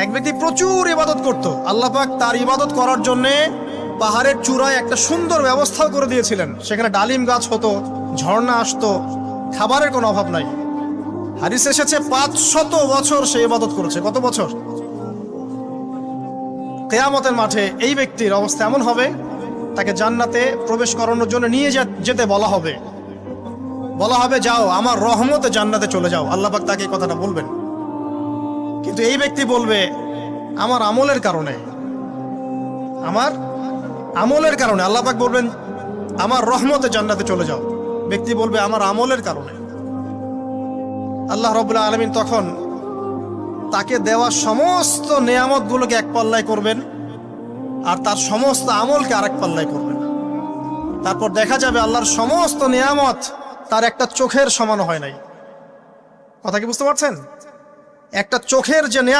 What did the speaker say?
এক ব্যক্তি প্রচুর ইবাদত করত, আল্লাহ পাক তার ইবাদত করার জন্যে পাহাড়ের চূড়ায় একটা সুন্দর ব্যবস্থাও করে দিয়েছিলেন। সেখানে ডালিম গাছ হতো, ঝর্ণা আসতো, খাবারের কোনো অভাব নাই। হাদিস এসেছে 500 বছর সে ইবাদত করেছে। কত বছর? কিয়ামতের মাঠে এই ব্যক্তির অবস্থা এমন হবে, তাকে জান্নাতে প্রবেশ করানোর জন্য নিয়ে যেতে বলা হবে। যাও আমার রহমতে জান্নাতে চলে যাও। আল্লাহ পাক তাকে এই কথাটা বলবেন। কিন্তু এই ব্যক্তি বলবে আমার আমলের কারণে, আল্লাহ পাক বলবেন আমার রহমতে জান্নাতে চলে যাও। ব্যক্তি বলবে আমার আমলের কারণে। আল্লাহ রাব্বুল আলামিন তখন তাকে দেওয়া সমস্ত নেয়ামতগুলোকে এক পাল্লায় করবেন, আর তার সমস্ত আমলকে আরেক পাল্লায় করবেন। তারপর দেখা যাবে আল্লাহর সমস্ত নেয়ামত তার একটা চোখের সমান হয় নাই। কথা কি বুঝতে পারছেন? একটা চোখের যে নেয়ামত